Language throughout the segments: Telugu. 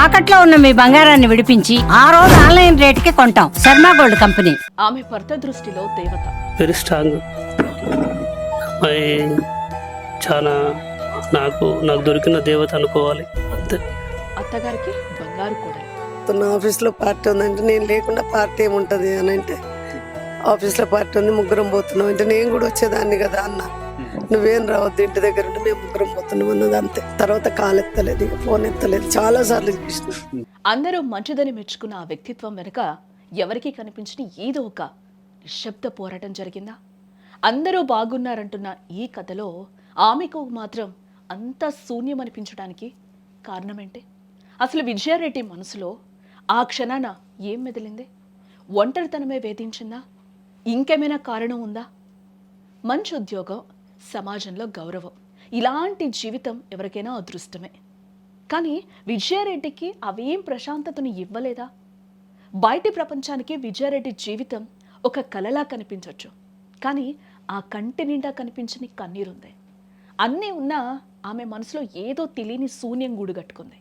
తాకట్లో ఉన్న మీ బంగారాన్ని విడిపించి ఆ రోజు ఆన్లైన్ రేటుకి కొంటాం. Sharma gold company. ఆమె భర్త దృష్టిలో దేవత. Very strong. అమ్మాయి చాలా నాకు దొరికిన దేవత అనుకోవాలి అంతే. అత్తగారికి బంగారు కూడా. తన ఆఫీస్లో పార్టీ ఉందంటే నేను లేకుండా పార్టీ ఏముంటుంది అని అంటే ఆఫీస్లో పార్టీ ఉంది ముగ్గురం పోతున్నాం అంటే నేను కూడా వచ్చేదాన్ని కదా అన్న, నువ్వేం రావద్దు ఇంటి దగ్గర ఉండి మేము ముగ్గురం పోతున్నాం అన్నది అంతే. తర్వాత కాల్ ఎత్తలేదు, ఇక ఫోన్ ఎత్తలేదు, చాలా సార్లు చూసిన. అందరూ మంచిదని మెచ్చుకున్న ఆ వ్యక్తిత్వం వెనుక ఎవరికీ కనిపించిన ఏదో ఒక నిశ్శబ్ద పోరాటం జరిగిందా? అందరూ బాగున్నారంటున్న ఈ కథలో ఆమెకు మాత్రం అంత శూన్యం అనిపించడానికి కారణమేంటి? అసలు విజయారెడ్డి మనసులో ఆ క్షణాన ఏం మెదిలింది? ఒంటరితనమే వేధించిందా? ఇంకేమైనా కారణం ఉందా? మంచి ఉద్యోగం, సమాజంలో గౌరవం, ఇలాంటి జీవితం ఎవరికైనా అదృష్టమే. కానీ విజయారెడ్డికి అవేం ప్రశాంతతను ఇవ్వలేదా? బయటి ప్రపంచానికి విజయారెడ్డి జీవితం ఒక కలలా కనిపించవచ్చు, కానీ ఆ కంటి నిండా కనిపించని కన్నీరుంది. అన్నీ ఉన్నా ఆమె మనసులో ఏదో తెలియని శూన్యం గూడుగట్టుకుంది.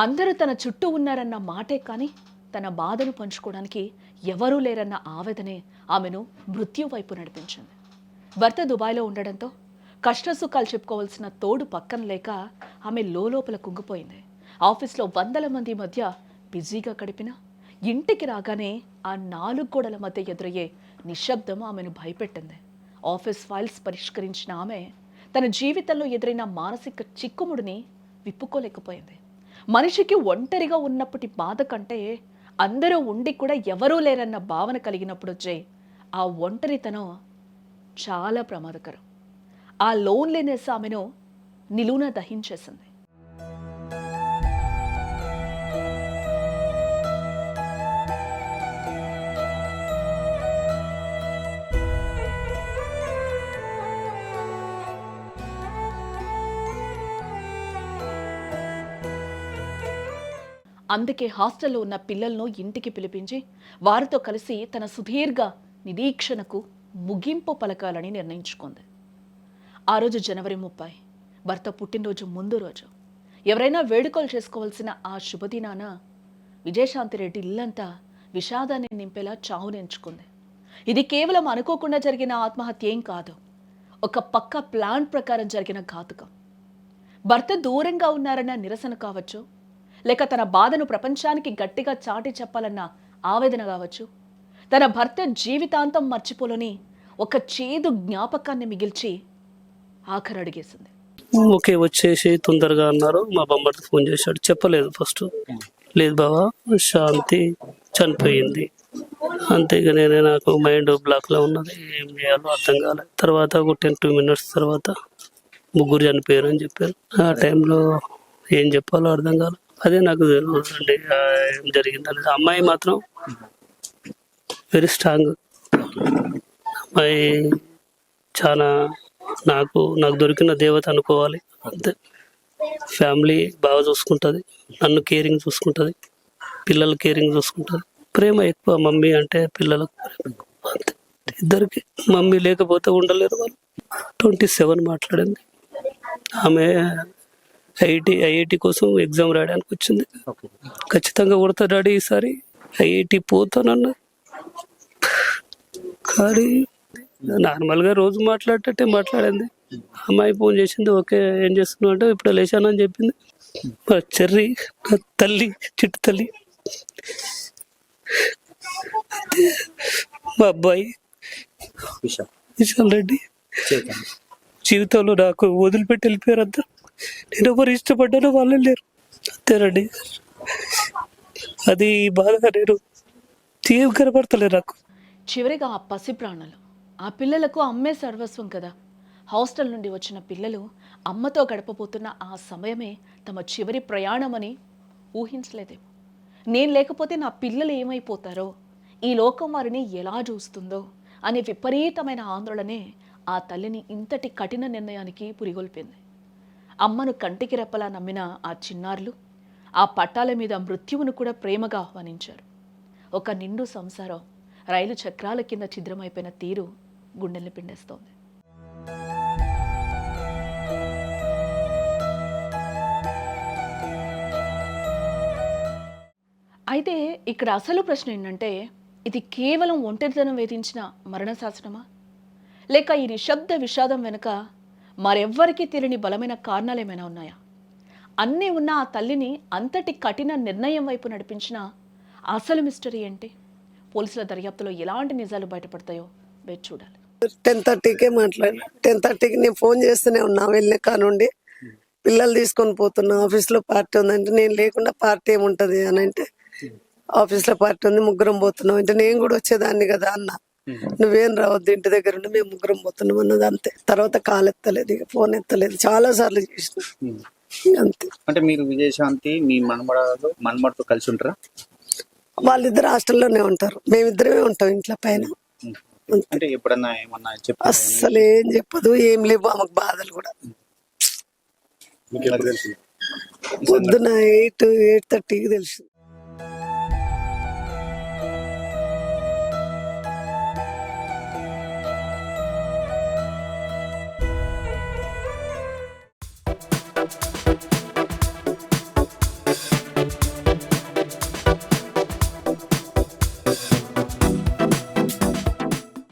అందరూ తన చుట్టూ ఉన్నారన్న మాటే కానీ తన బాధను పంచుకోవడానికి ఎవరూ లేరన్న ఆవేదనే ఆమెను మృత్యు వైపు నడిపించింది. భర్త దుబాయ్లో ఉండడంతో కష్టసుఖాలు చెప్పుకోవాల్సిన తోడు పక్కన లేక ఆమె లోపల కుంగిపోయింది. ఆఫీస్లో వందల మంది మధ్య బిజీగా గడిపిన ఇంటికి రాగానే ఆ 4 గోడల మధ్య ఎదురయ్యే నిశ్శబ్దం ఆమెను భయపెట్టింది. ఆఫీస్ ఫైల్స్ పరిష్కరించిన ఆమె తన జీవితంలో ఎదురైన మానసిక చిక్కుముడిని విప్పుకోలేకపోయింది. మనిషికి ఒంటరిగా ఉన్నప్పటి బాధ కంటే అందరూ ఉండి కూడా ఎవరూ లేరన్న భావన కలిగినప్పుడు వచ్చే ఆ ఒంటరితనం చాలా ప్రమాదకరం. ఆ లోన్లీనెస్ ఆమెను నిలువున దహించేసింది. అందుకే హాస్టల్లో ఉన్న పిల్లలను ఇంటికి పిలిపించి వారితో కలిసి తన సుదీర్ఘ నిరీక్షణకు ముగింపు పలకాలని నిర్ణయించుకుంది. ఆ రోజు జనవరి 30, భర్త పుట్టినరోజు ముందు రోజు. ఎవరైనా వేడుకలు చేసుకోవాల్సిన ఆ శుభదినాన విజయశాంతిరెడ్డి ఇల్లంతా విషాదాన్ని నింపేలా చావుని ఎంచుకుంది. ఇది కేవలం అనుకోకుండా జరిగిన ఆత్మహత్య ఏం కాదు, ఒక పక్క ప్లాన్ ప్రకారం జరిగిన ఘాతుకం. భర్త దూరంగా ఉన్నారన్న నిరసన కావచ్చు, లేక తన బాధను ప్రపంచానికి గట్టిగా చాటి చెప్పాలన్న ఆవేదన కావచ్చు, తన భర్త జీవితాంతం మర్చిపోలేని ఒక చేదు జ్ఞాపకాన్ని మిగిల్చి ఆఖరు అడిగేసింది. ఓకే వచ్చేసి తొందరగా అన్నారు. మా బొమ్మకి ఫోన్ చేశాడు, చెప్పలేదు ఫస్ట్. లేదు బావా శాంతి చనిపోయింది. అంతేగా నాకు మైండ్ బ్లాక్లో ఉన్నది, ఏం చేయాలో అర్థం కాలేదు. తర్వాత ఒక 10-2 minutes తర్వాత ముగ్గురు చనిపోయారు అని చెప్పారు. ఆ టైంలో ఏం చెప్పాలో అర్థం కాలేదు. అదే నాకు తెలియదండి ఏం జరిగిందని. అమ్మాయి మాత్రం వెరీ స్ట్రాంగ్. అమ్మాయి చాలా నాకు దొరికిన దేవత అనుకోవాలి అంతే. ఫ్యామిలీ బాగా చూసుకుంటుంది, నన్ను కేరింగ్ చూసుకుంటుంది, పిల్లలు కేరింగ్ చూసుకుంటుంది. ప్రేమ ఎక్కువ, మమ్మీ అంటే పిల్లలకు అంతే. ఇద్దరికి మమ్మీ లేకపోతే ఉండలేరు వాళ్ళు. 27 మాట్లాడింది. ఆమె ఐఐటి కోసం ఎగ్జామ్ రాయడానికి వచ్చింది. ఖచ్చితంగా కొడతా డాడీ ఈసారి ఐఐటి పోతానన్నా. కానీ నార్మల్గా రోజు మాట్లాడేటట్టే మాట్లాడింది. అమ్మాయి ఫోన్ చేసింది, ఓకే ఏం చేస్తున్నావు అంటే ఇప్పుడు లేచానని చెప్పింది. మా చెర్రి నా తల్లి, చిట్టు తల్లి. మా అబ్బాయి విశాల్ రెడ్డి జీవితంలో నాకు వదిలిపెట్టి వెళ్ళిపోయారు అంతా. నేను ఎవరు ఇష్టపడ్డానో వాళ్ళే లేరు అంతేనండి. అది బాధగా నేను తీవ్ర కనపడతలే నాకు. చివరిగా ఆ పసి ప్రాణాలు, ఆ పిల్లలకు అమ్మే సర్వస్వం కదా. హాస్టల్ నుండి వచ్చిన పిల్లలు అమ్మతో గడపబోతున్న ఆ సమయమే తమ చివరి ప్రయాణమని ఊహించలేదేమో. నేను లేకపోతే నా పిల్లలు ఏమైపోతారో, ఈ లోకం వారిని ఎలా చూస్తుందో అనే విపరీతమైన ఆందోళనే ఆ తల్లిని ఇంతటి కఠిన నిర్ణయానికి పురిగొల్పింది. అమ్మను కంటికి రెప్పలా నమ్మిన ఆ చిన్నారులు ఆ పట్టాల మీద మృత్యువును కూడా ప్రేమగా ఆహ్వానించారు. ఒక నిండు సంసారం రైలు చక్రాల కింద ఛిద్రమైపోయిన తీరు గుండెల్ని పిండేస్తోంది. అయితే ఇక్కడ అసలు ప్రశ్న ఏంటంటే, ఇది కేవలం ఒంటరితనం వేధించిన మరణ శాసనమా, లేక ఈ నిశ్శబ్ద విషాదం వెనుక మరెవ్వరికీ తెలియని బలమైన కారణాలు ఏమైనా ఉన్నాయా? అన్నీ ఉన్న ఆ తల్లిని అంతటి కఠిన నిర్ణయం వైపు నడిపించిన అసలు మిస్టరీ ఏంటి? పోలీసుల దర్యాప్తులో ఎలాంటి నిజాలు బయటపడతాయో వేచి చూడాలి. 10:30కే మాట్లాడి 10:30కి నేను ఫోన్ చేస్తూనే ఉన్నా. వెళ్ళిన కానుండి పిల్లలు తీసుకొని పోతున్నా, ఆఫీస్లో పార్టీ ఉందంటే నేను లేకుండా పార్టీ ఏముంటది అని అంటే, ఆఫీస్లో పార్టీ ఉంది ముగ్గురం పోతున్నాం అంటే నేను కూడా వచ్చేదాన్ని కదా అన్న. నువ్వేం రావద్దు, ఇంటి దగ్గర ఉండి మేము ముగ్గురం పోతున్నాం అన్నది అంతే. తర్వాత కాల్ ఎత్తలేదు, ఇక ఫోన్ ఎత్తలేదు, చాలా సార్లు చేసిన అంతే. అంటే మీరు విజయశాంతి మీ మనమడతో కలిసి ఉంటారా? వాళ్ళిద్దరు హాస్టల్లోనే ఉంటారు, మేమిద్దరమే ఉంటాం ఇంట్లో పైన. అంటే ఎప్పుడన్నా ఏమన్నా అస్సలు ఏం చెప్పదు, ఏం లేవు ఆమెకు బాధలు కూడా. పొద్దున 8:30కి తెలిసింది.